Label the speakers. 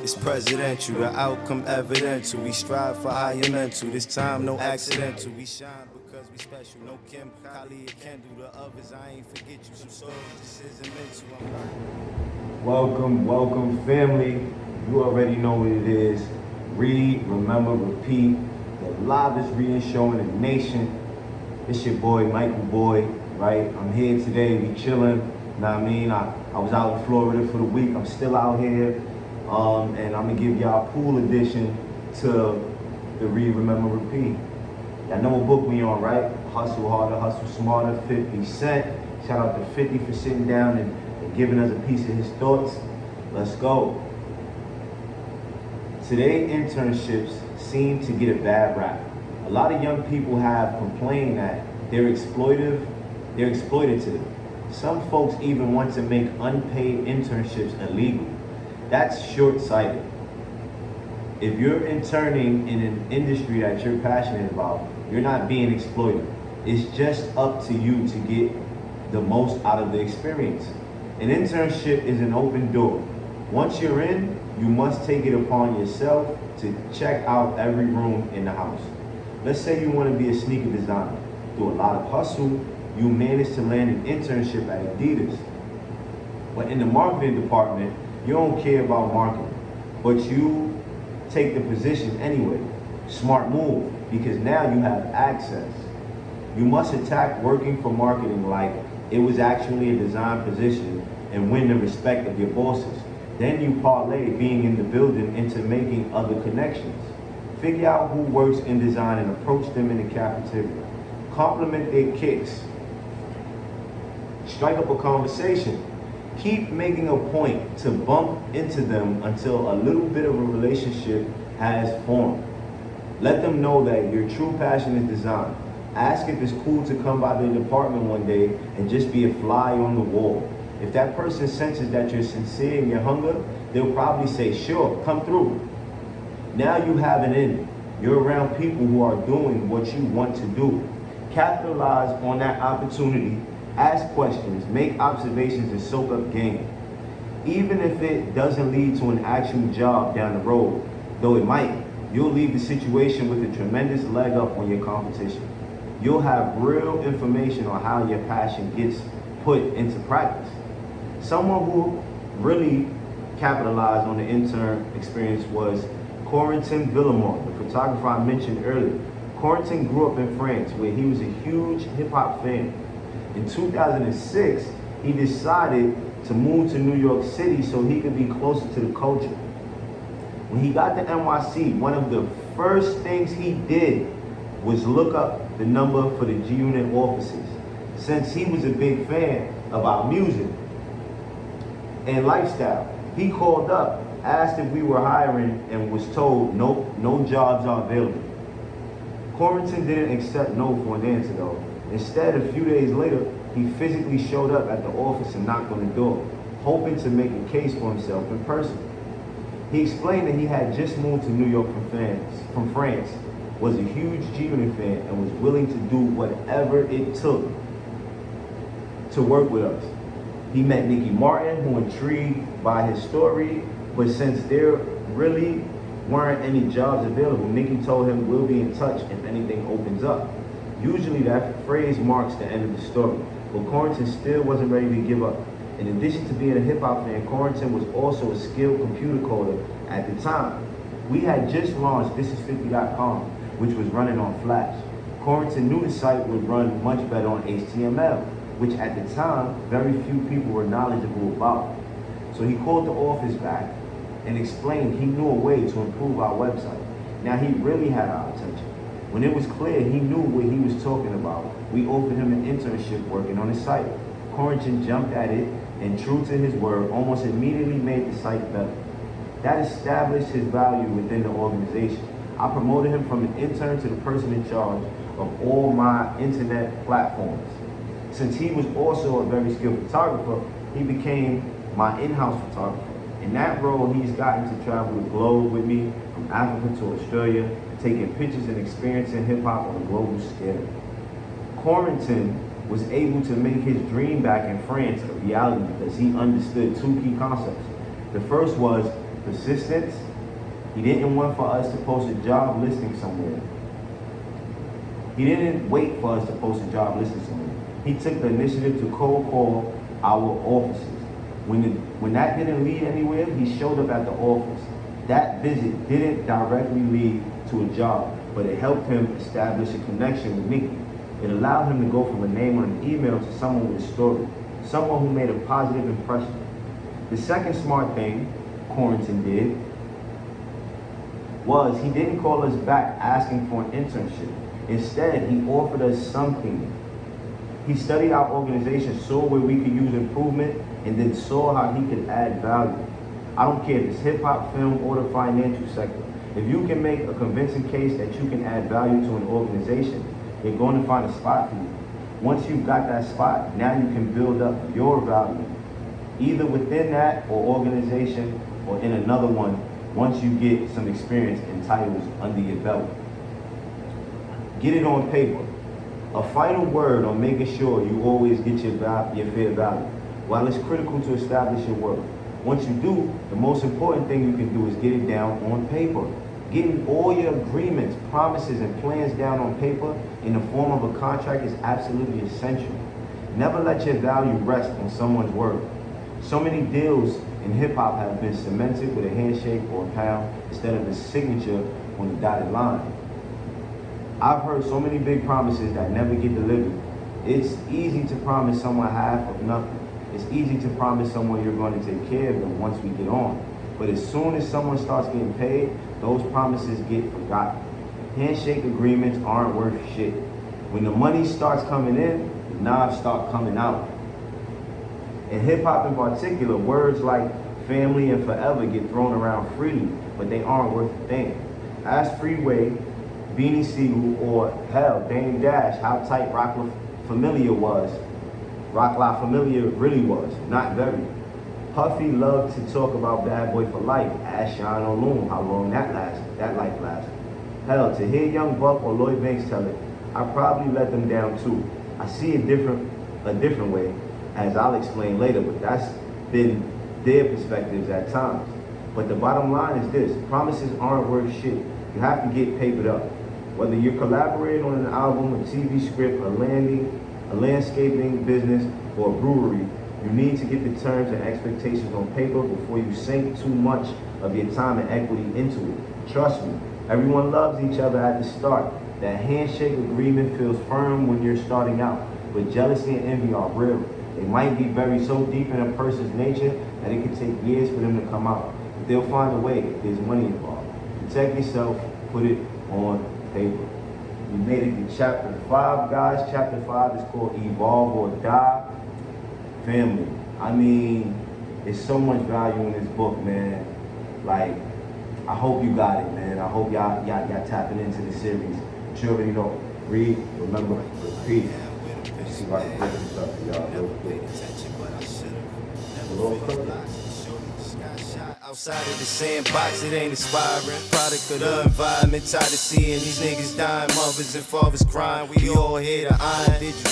Speaker 1: It's presidential, the outcome evidential. We strive for higher mental. This time, no accidental. We shine because we special. No Kim, Kali, or Kendall. The others, I ain't forget you. Some stories, this isn't mental.
Speaker 2: Welcome, family. You already know what it is. Read, remember, repeat. The livest reading show in the nation. It's your boy, Michael Boy, right? I'm here today. We chilling. Know what I mean? I was out in Florida for the week. I'm still out here. And I'm going to give y'all a pool edition to the Read, Remember, Repeat. Y'all know what book we on, right? Hustle Harder, Hustle Smarter, 50 Cent. Shout out to 50 for sitting down and giving us a piece of his thoughts. Let's go. Today, internships seem to get a bad rap. A lot of young people have complained that they're exploitative. Some folks even want to make unpaid internships illegal. That's short-sighted. If you're interning in an industry that you're passionate about, you're not being exploited. It's just up to you to get the most out of the experience. An internship is an open door. Once you're in, you must take it upon yourself to check out every room in the house. Let's say you want to be a sneaker designer. Through a lot of hustle, you manage to land an internship at Adidas. But in the marketing department, you don't care about marketing, but you take the position anyway. Smart move, because now you have access. You must attack working for marketing like it was actually a design position and win the respect of your bosses. Then you parlay being in the building into making other connections. Figure out who works in design and approach them in the cafeteria. Compliment their kicks. Strike up a conversation. Keep making a point to bump into them until a little bit of a relationship has formed. Let them know that your true passion is design. Ask if it's cool to come by their department one day and just be a fly on the wall. If that person senses that you're sincere in your hunger, they'll probably say, sure, come through. Now you have an in. You're around people who are doing what you want to do. Capitalize on that opportunity. Ask questions, make observations, and soak up game. Even if it doesn't lead to an actual job down the road, though it might, you'll leave the situation with a tremendous leg up on your competition. You'll have real information on how your passion gets put into practice. Someone who really capitalized on the intern experience was Corentin Villemont, the photographer I mentioned earlier. Corentin grew up in France, where he was a huge hip-hop fan. In 2006, he decided to move to New York City so he could be closer to the culture. When he got to NYC, one of the first things he did was look up the number for the G-Unit offices, since he was a big fan of our music and lifestyle. He called up, asked if we were hiring, and was told, nope, no jobs are available. Corentin didn't accept no for an answer though. Instead, a few days later, he physically showed up at the office and knocked on the door, hoping to make a case for himself in person. He explained that he had just moved to New York from France, was a huge G-Unit fan, and was willing to do whatever it took to work with us. He met Nicky Martin, who intrigued by his story, but since there really weren't any jobs available, Nicky told him, we'll be in touch if anything opens up. Usually that phrase marks the end of the story, but Corentin still wasn't ready to give up. In addition to being a hip-hop fan, Corentin was also a skilled computer coder at the time. We had just launched thisis50.com, which was running on Flash. Corentin knew the site would run much better on HTML, which at the time, very few people were knowledgeable about. So he called the office back and explained he knew a way to improve our website. Now he really had our attention. When it was clear he knew what he was talking about, we offered him an internship working on his site. Corentin jumped at it and, true to his word, almost immediately made the site better. That established his value within the organization. I promoted him from an intern to the person in charge of all my internet platforms. Since he was also a very skilled photographer, he became my in-house photographer. In that role, he's gotten to travel the globe with me, from Africa to Australia, taking pictures and experiencing hip-hop on a global scale. Corentin was able to make his dream back in France a reality because he understood two key concepts. The first was persistence. He didn't want for us to post a job listing somewhere. He didn't wait for us to post a job listing somewhere. He took the initiative to cold call our offices. When that didn't lead anywhere, he showed up at the office. That visit didn't directly lead to a job, but it helped him establish a connection with Nikki. It allowed him to go from a name on an email to someone with a story, someone who made a positive impression. The second smart thing Quarantine did was he didn't call us back asking for an internship. Instead, he offered us something. He studied our organization, saw where we could use improvement, and then saw how he could add value. I don't care if it's hip hop, film, or the financial sector. If you can make a convincing case that you can add value to an organization, they're going to find a spot for you. Once you've got that spot, now you can build up your value, either within that or organization or in another one once you get some experience and titles under your belt. Get it on paper. A final word on making sure you always get your fair value. While it's critical to establish your worth, once you do, the most important thing you can do is get it down on paper. Getting all your agreements, promises, and plans down on paper in the form of a contract is absolutely essential. Never let your value rest on someone's word. So many deals in hip hop have been cemented with a handshake or a pound instead of a signature on the dotted line. I've heard so many big promises that never get delivered. It's easy to promise someone half of nothing. It's easy to promise someone you're going to take care of them once we get on. But as soon as someone starts getting paid, those promises get forgotten. Handshake agreements aren't worth shit. When the money starts coming in, the knives start coming out. In hip hop in particular, words like family and forever get thrown around freely, but they aren't worth a thing. Ask Freeway, Beanie Siegel, or hell, Dame Dash how tight Rock La Familia really was. Not very. Puffy loved to talk about Bad Boy for Life. Ask Sean O'Loon how long that life lasted. Hell, to hear Young Buck or Lloyd Banks tell it, I probably let them down too. I see it a different way, as I'll explain later, but that's been their perspectives at times. But the bottom line is this: promises aren't worth shit. You have to get papered up. Whether you're collaborating on an album, a TV script, a landscaping business, or a brewery, you need to get the terms and expectations on paper before you sink too much of your time and equity into it. Trust me, everyone loves each other at the start. That handshake agreement feels firm when you're starting out, but jealousy and envy are real. They might be buried so deep in a person's nature that it can take years for them to come out. But they'll find a way if there's money involved. Protect yourself, put it on paper. We made it to chapter 5, guys. Chapter 5 is called Evolve or Die. Family. I mean, there's so much value in this book, man. Like, I hope you got it, man. I hope y'all tapping into the series. But you already know. Read, remember, repeat. Let's see if I can break this up for y'all real quick.
Speaker 1: Outside of the sandbox, it ain't inspiring. Product of the environment, tired of seeing these niggas dying. Mothers and fathers crying. We all here to iron. Did you